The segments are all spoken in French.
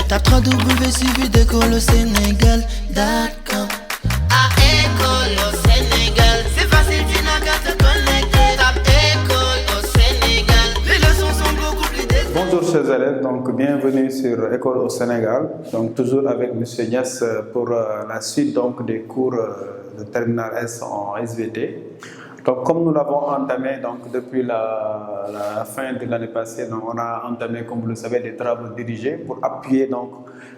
Tape www.suividécole-au-sénégal.com. À École au Sénégal, c'est facile, tu n'as qu'à te connecter. Tape École au Sénégal, les leçons sont beaucoup plus détaillées. Bonjour chers élèves, donc bienvenue sur École au Sénégal. Donc toujours avec M. Niass pour la suite donc des cours de terminale S en SVT. Donc comme nous l'avons entamé donc depuis la fin de l'année passée, donc on a entamé, comme vous le savez, des travaux dirigés pour appuyer donc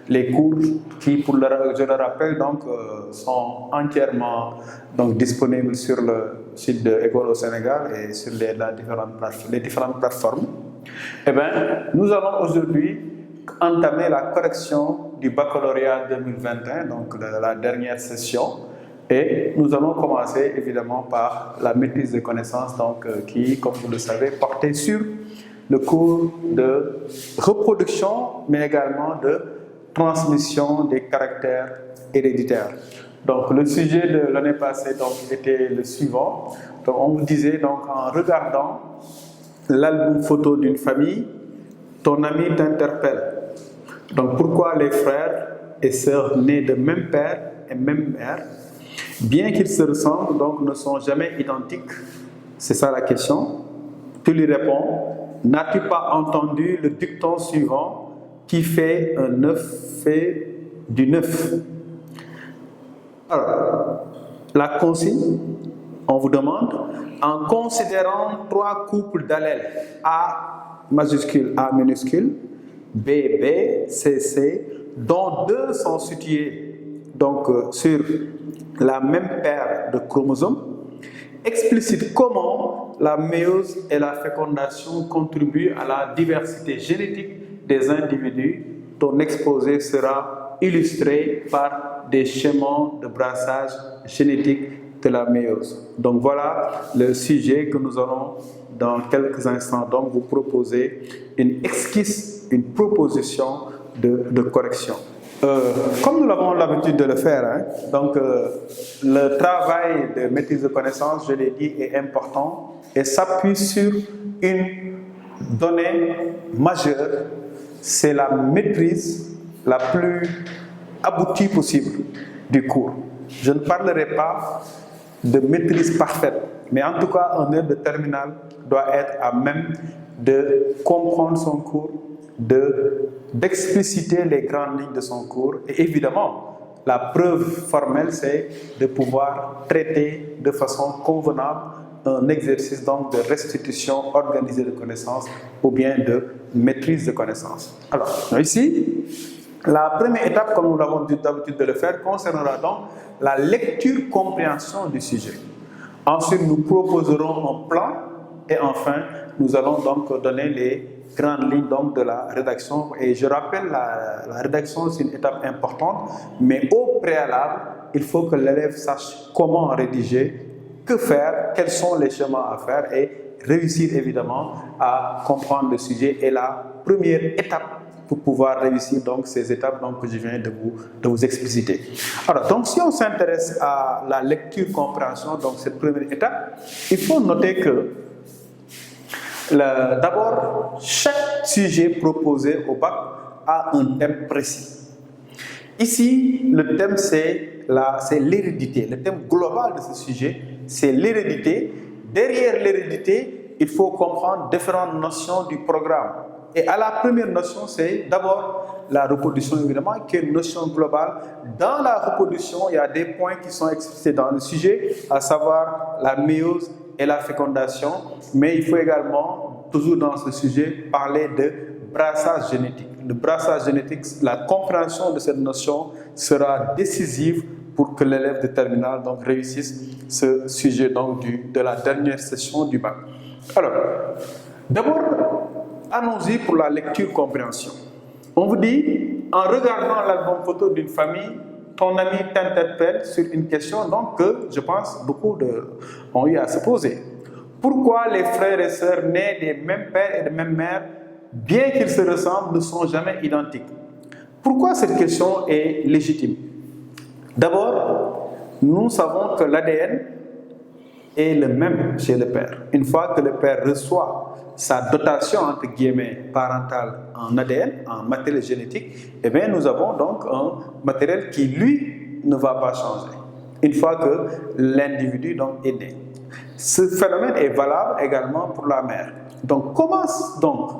les cours qui, je le rappelle, donc sont entièrement donc disponibles sur le site de École au Sénégal et sur les différentes plateformes. Eh bien, nous allons aujourd'hui entamer la correction du baccalauréat 2021, donc la dernière session. Et nous allons commencer évidemment par la maîtrise des connaissances, donc, qui, comme vous le savez, portait sur le cours de reproduction, mais également de transmission des caractères héréditaires. Donc le sujet de l'année passée donc, était le suivant. Donc, on vous disait, donc, en regardant l'album photo d'une famille, ton ami t'interpelle. Donc pourquoi les frères et sœurs nés de même père et même mère, bien qu'ils se ressemblent, donc ne sont jamais identiques? C'est ça la question. Tu lui réponds, n'as-tu pas entendu le dicton suivant, qui fait un œuf fait du neuf? Alors, la consigne, on vous demande, en considérant trois couples d'allèles, A majuscule, A minuscule, B, B, C, C, dont deux sont situés donc, sur la même paire de chromosomes, explicite comment la méiose et la fécondation contribuent à la diversité génétique des individus. Ton exposé sera illustré par des schémas de brassage génétique de la méiose. Donc voilà le sujet que nous allons dans quelques instants donc vous proposer une esquisse, une proposition de correction. Comme nous avons l'habitude de le faire, hein, donc le travail de maîtrise de connaissances, je l'ai dit, est important et s'appuie sur une donnée majeure, c'est la maîtrise la plus aboutie possible du cours. Je ne parlerai pas de maîtrise parfaite, mais en tout cas un élève de terminale doit être à même de comprendre son cours, d'expliciter les grandes lignes de son cours. Et évidemment, la preuve formelle, c'est de pouvoir traiter de façon convenable un exercice donc de restitution organisée de connaissances ou bien de maîtrise de connaissances. Alors, ici, la première étape, comme nous l'avons d'habitude de le faire, concernera donc la lecture-compréhension du sujet. Ensuite, nous proposerons un plan et enfin, nous allons donc donner les grandes lignes donc, de la rédaction. Et je rappelle, la rédaction, c'est une étape importante, mais au préalable, il faut que l'élève sache comment rédiger, que faire, quels sont les schémas à faire et réussir évidemment à comprendre le sujet. Et la première étape pour pouvoir réussir donc, ces étapes donc, que je viens de vous expliciter. Alors, donc, si on s'intéresse à la lecture-compréhension, donc cette première étape, il faut noter que d'abord, chaque sujet proposé au bac a un thème précis. Ici, le thème c'est l'hérédité. Le thème global de ce sujet, c'est l'hérédité. Derrière l'hérédité, il faut comprendre différentes notions du programme. Et à la première notion, c'est d'abord la reproduction, évidemment, qui est une notion globale. Dans la reproduction, il y a des points qui sont explicités dans le sujet, à savoir la méiose et la fécondation. Mais il faut également, toujours dans ce sujet, parler de brassage génétique. Le brassage génétique, la compréhension de cette notion sera décisive pour que l'élève de terminale donc, réussisse ce sujet donc, de la dernière session du bac. Alors, d'abord, allons-y pour la lecture-compréhension. On vous dit, en regardant l'album photo d'une famille, ton ami t'interpelle sur une question donc, que je pense beaucoup ont eu à se poser. Pourquoi les frères et sœurs nés des mêmes pères et de même mères, bien qu'ils se ressemblent, ne sont jamais identiques? Pourquoi cette question est légitime? D'abord, nous savons que l'ADN est le même chez le père. Une fois que le père reçoit sa dotation, entre guillemets, parentale en ADN, en matériel génétique, eh bien, nous avons donc un matériel qui, lui, ne va pas changer. Une fois que l'individu donc est né. Ce phénomène est valable également pour la mère. Donc, comment donc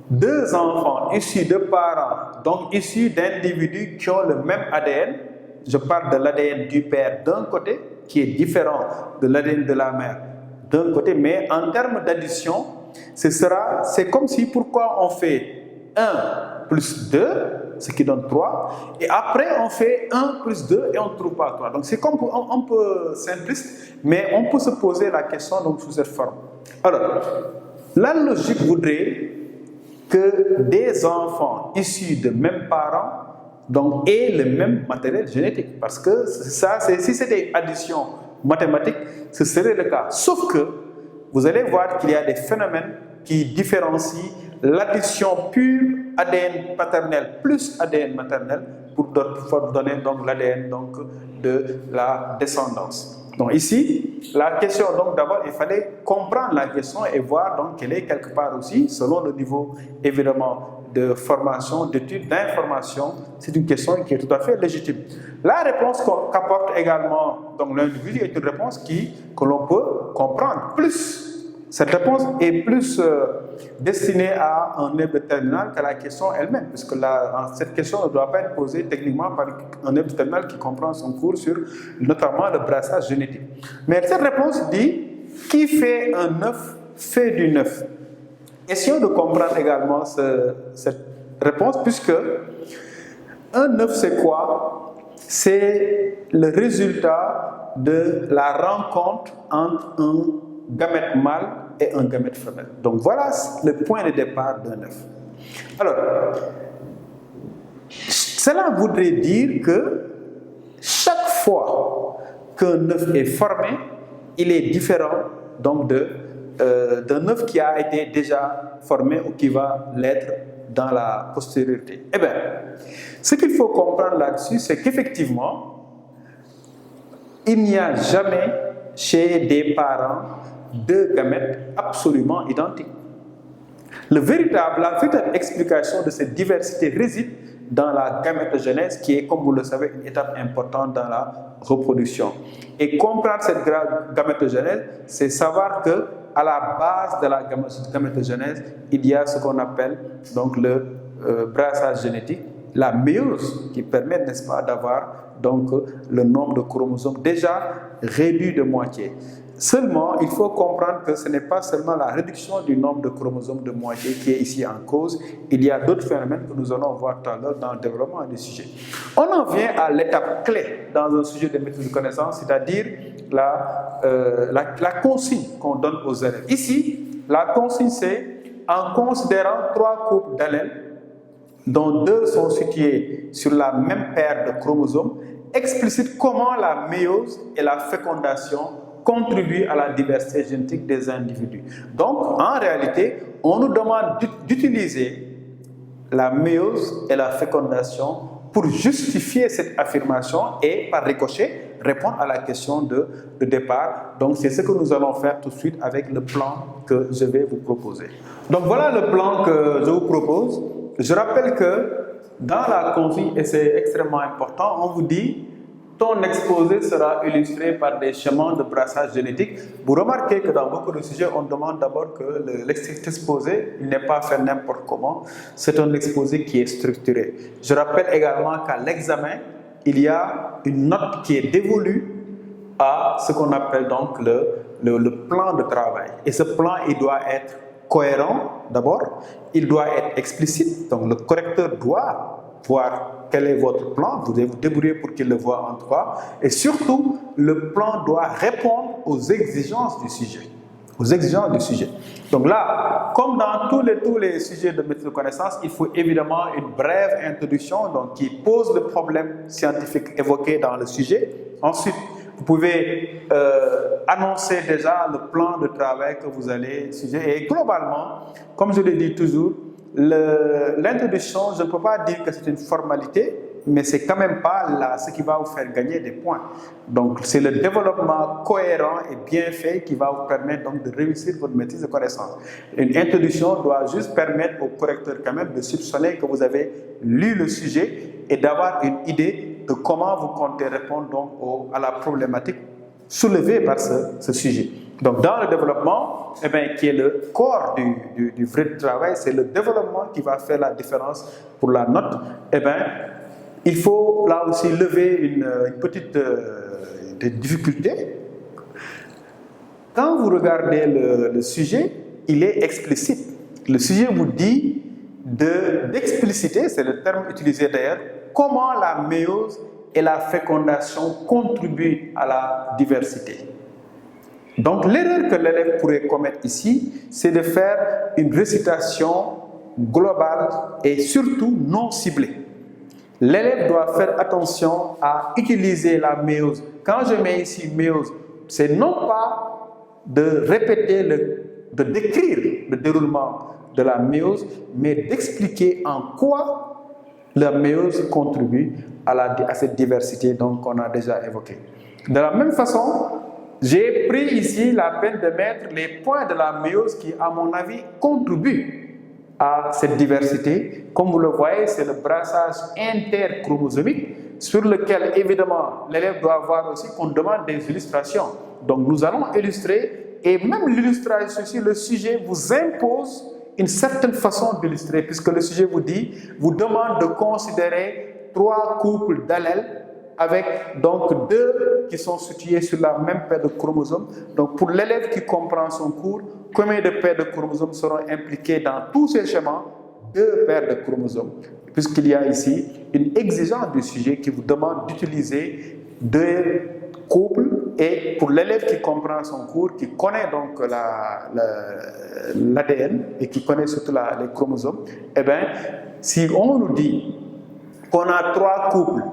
deux enfants issus de parents, donc issus d'individus qui ont le même ADN, je parle de l'ADN du père d'un côté, qui est différent de l'ADN de la mère d'un côté, mais en termes d'addition, c'est comme si, pourquoi on fait 1 plus 2, ce qui donne 3, et après on fait 1 plus 2 et on ne trouve pas 3. Donc c'est comme un peu simpliste, mais on peut se poser la question donc sous cette forme. Alors, la logique voudrait que des enfants issus de mêmes parents donc aient le même matériel génétique, parce que ça, si c'était une addition mathématique, ce serait le cas. Sauf que vous allez voir qu'il y a des phénomènes qui différencient l'addition pure ADN paternel plus ADN maternel pour donner donc l'ADN donc de la descendance. Donc ici, la question, donc d'abord, il fallait comprendre la question et voir donc qu'elle est quelque part aussi, selon le niveau évidemment de formation, d'études, d'information, c'est une question qui est tout à fait légitime. La réponse qu'apporte également donc l'individu est une réponse que l'on peut comprendre plus. Cette réponse est plus destinée à un œuvre terminal qu'à la question elle-même, puisque cette question ne doit pas être posée techniquement par un œuvre terminal qui comprend son cours sur notamment le brassage génétique. Mais cette réponse dit qui fait un œuf fait du œuf. Essayons de comprendre également cette réponse, puisque un œuf c'est quoi? C'est le résultat de la rencontre entre un gamète mâle et un gamète femelle. Donc voilà le point de départ d'un œuf. Alors, cela voudrait dire que chaque fois qu'un œuf est formé, il est différent donc d'un œuf qui a été déjà formé ou qui va l'être dans la postériorité. Eh bien, ce qu'il faut comprendre là-dessus, c'est qu'effectivement, il n'y a jamais chez des parents deux gamètes absolument identiques. La véritable explication de cette diversité réside dans la gamétogenèse, qui est, comme vous le savez, une étape importante dans la reproduction. Et comprendre cette gamétogenèse, c'est savoir que à la base de la gamétogenèse, il y a ce qu'on appelle donc le brassage génétique, la méiose, qui permet, n'est-ce pas, d'avoir donc le nombre de chromosomes déjà réduit de moitié. Seulement, il faut comprendre que ce n'est pas seulement la réduction du nombre de chromosomes de moitié qui est ici en cause. Il y a d'autres phénomènes que nous allons voir tout à l'heure dans le développement du sujet. On en vient à l'étape clé dans un sujet de méthode de connaissance, c'est-à-dire la consigne qu'on donne aux élèves. Ici, la consigne, c'est en considérant 3 couples d'allèles, dont 2 sont situés sur la même paire de chromosomes, explicite comment la méiose et la fécondation contribuent à la diversité génétique des individus. Donc, en réalité, on nous demande d'utiliser la méiose et la fécondation pour justifier cette affirmation et, par ricochet, répondre à la question de départ. Donc, c'est ce que nous allons faire tout de suite avec le plan que je vais vous proposer. Donc, voilà le plan que je vous propose. Je rappelle que dans la consigne, et c'est extrêmement important, on vous dit ton exposé sera illustré par des schémas de brassage génétique. Vous remarquez que dans beaucoup de sujets, on demande d'abord que l'exposé n'est pas fait n'importe comment. C'est un exposé qui est structuré. Je rappelle également qu'à l'examen, il y a une note qui est dévolue à ce qu'on appelle donc le plan de travail. Et ce plan, il doit être cohérent d'abord, il doit être explicite, donc le correcteur doit voir quel est votre plan, vous devez vous débrouiller pour qu'il le voit en 3, et surtout, le plan doit répondre aux exigences du sujet. Aux exigences du sujet. Donc là, comme dans tous les sujets de méthode de connaissance, il faut évidemment une brève introduction donc, qui pose le problème scientifique évoqué dans le sujet. Ensuite, vous pouvez annoncer déjà le plan de travail que vous allez étudier. Et globalement, comme je le dis toujours, l'introduction, je ne peux pas dire que c'est une formalité, mais c'est quand même pas là ce qui va vous faire gagner des points. Donc c'est le développement cohérent et bien fait qui va vous permettre donc de réussir votre maîtrise de connaissances. Une introduction doit juste permettre au correcteur quand même de soupçonner que vous avez lu le sujet et d'avoir une idée de comment vous comptez répondre donc à la problématique soulevée par ce sujet. Donc dans le développement, qui est le corps du vrai travail, c'est le développement qui va faire la différence pour la note. Il faut là aussi lever une petite difficulté. Quand vous regardez le sujet, il est explicite. Le sujet vous dit d'expliciter, c'est le terme utilisé d'ailleurs, comment la méiose et la fécondation contribuent à la diversité. Donc l'erreur que l'élève pourrait commettre ici, c'est de faire une récitation globale et surtout non ciblée. L'élève doit faire attention à utiliser la méiose. Quand je mets ici méiose, c'est non pas de répéter, de décrire le déroulement de la méiose, mais d'expliquer en quoi la méiose contribue à cette diversité qu'on a déjà évoquée. De la même façon, j'ai pris ici la peine de mettre les points de la méiose qui, à mon avis, contribuent à cette diversité. Comme vous le voyez, c'est le brassage interchromosomique sur lequel, évidemment, l'élève doit voir aussi qu'on demande des illustrations. Donc, nous allons illustrer et même l'illustration ici, le sujet vous impose une certaine façon d'illustrer puisque le sujet vous demande de considérer 3 couples d'allèles avec donc 2 qui sont situés sur la même paire de chromosomes. Donc pour l'élève qui comprend son cours, combien de paires de chromosomes seront impliqués dans tous ces schémas? 2 paires de chromosomes, puisqu'il y a ici une exigence du sujet qui vous demande d'utiliser 2 couples. Et pour l'élève qui comprend son cours, qui connaît donc l'ADN et qui connaît surtout les chromosomes, si on nous dit qu'on a 3 couples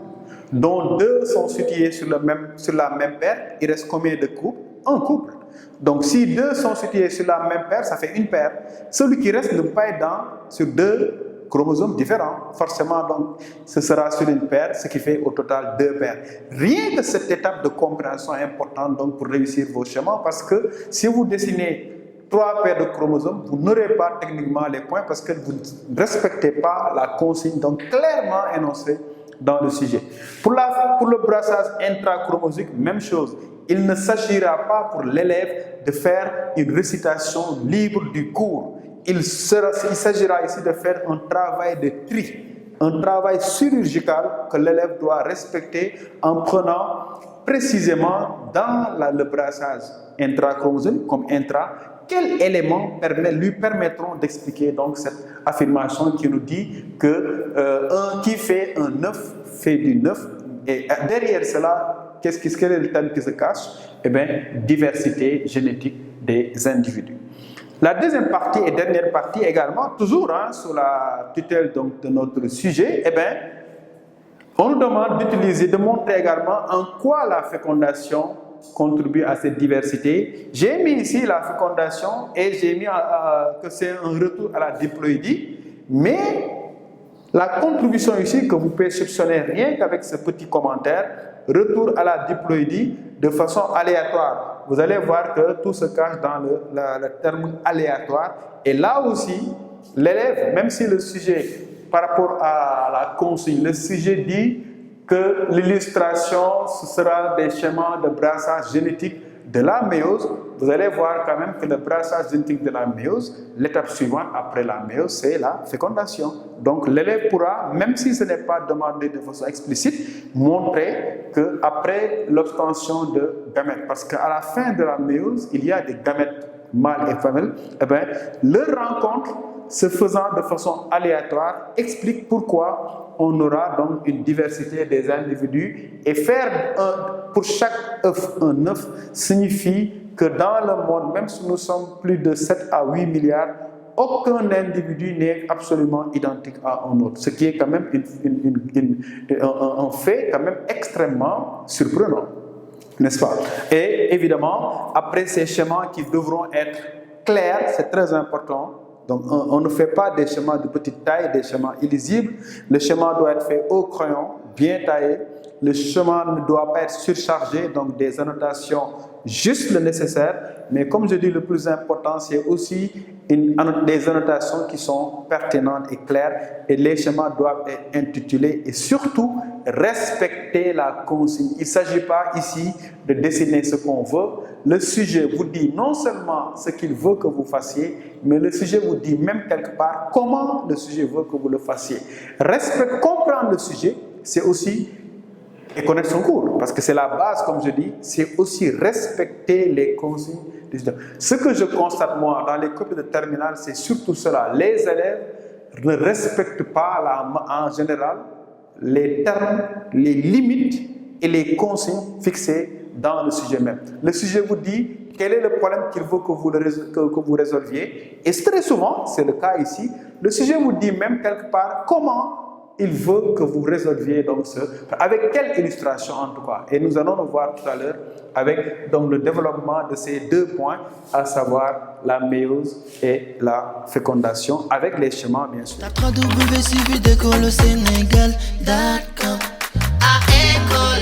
dont 2 sont situés sur la même paire, il reste combien de couples? Un couple. Donc si 2 sont situés sur la même paire, ça fait une paire. Celui qui reste ne peut pas être sur 2 chromosomes différents. Forcément, donc, ce sera sur une paire, ce qui fait au total 2 paires. Rien que cette étape de compréhension est importante donc, pour réussir vos schémas, parce que si vous dessinez 3 paires de chromosomes, vous n'aurez pas techniquement les points parce que vous ne respectez pas la consigne donc clairement énoncée dans le sujet. Pour le brassage intrachromosomique, même chose. Il ne s'agira pas pour l'élève de faire une récitation libre du cours. Il s'agira ici de faire un travail de tri, un travail chirurgical que l'élève doit respecter en prenant précisément dans le brassage intrachromosomique comme intra, quels éléments lui permettront d'expliquer donc cette affirmation qui nous dit que 1 qui fait un 9 fait du 9 et derrière cela, quel est le thème qui se cache? Diversité génétique des individus. La deuxième partie et dernière partie également, toujours sous la tutelle donc, de notre sujet, on nous demande de montrer également en quoi la fécondation contribue à cette diversité. J'ai mis ici la fécondation et j'ai mis que c'est un retour à la diploïdie, mais la contribution ici que vous pouvez soupçonner rien qu'avec ce petit commentaire, retour à la diploïdie de façon aléatoire. Vous allez voir que tout se cache dans le terme aléatoire. Et là aussi, l'élève, même si le sujet, par rapport à la consigne, le sujet dit que l'illustration, ce sera des schémas de brassage génétique de la méiose, vous allez voir quand même que le brassage génétique de la méiose, l'étape suivante après la méiose, c'est la fécondation. Donc l'élève pourra, même si ce n'est pas demandé de façon explicite, montrer qu'après l'obtention de gamètes, parce qu'à la fin de la méiose, il y a des gamètes mâles et femelles, leur rencontre se faisant de façon aléatoire explique pourquoi on aura donc une diversité des individus et faire pour chaque œuf un œuf signifie que dans le monde, même si nous sommes plus de 7 à 8 milliards, aucun individu n'est absolument identique à un autre, ce qui est quand même un fait quand même extrêmement surprenant, n'est-ce pas? Et évidemment, après ces schémas qui devront être clairs, c'est très important. Donc on ne fait pas des schémas de petite taille, des schémas illisibles. Le schéma doit être fait au crayon, bien taillé. Le chemin ne doit pas être surchargé, donc des annotations juste le nécessaire. Mais comme je dis, le plus important, c'est aussi des annotations qui sont pertinentes et claires. Et les schémas doivent être intitulés et surtout respecter la consigne. Il ne s'agit pas ici de dessiner ce qu'on veut. Le sujet vous dit non seulement ce qu'il veut que vous fassiez, mais le sujet vous dit même quelque part comment le sujet veut que vous le fassiez. Comprendre le sujet, c'est aussi et connaître son cours, parce que c'est la base, comme je dis, c'est aussi respecter les consignes. Ce que je constate, moi, dans les copies de terminale, c'est surtout cela. Les élèves ne respectent pas, en général, les termes, les limites et les consignes fixées dans le sujet même. Le sujet vous dit quel est le problème qu'il veut que vous résolviez. Et très souvent, c'est le cas ici, le sujet vous dit même quelque part comment il veut que vous résolviez donc avec quelle illustration en tout cas. Et nous allons le voir tout à l'heure avec donc le développement de ces deux points, à savoir la méiose et la fécondation, avec les schémas bien sûr. www.écoleausénégal.com. À école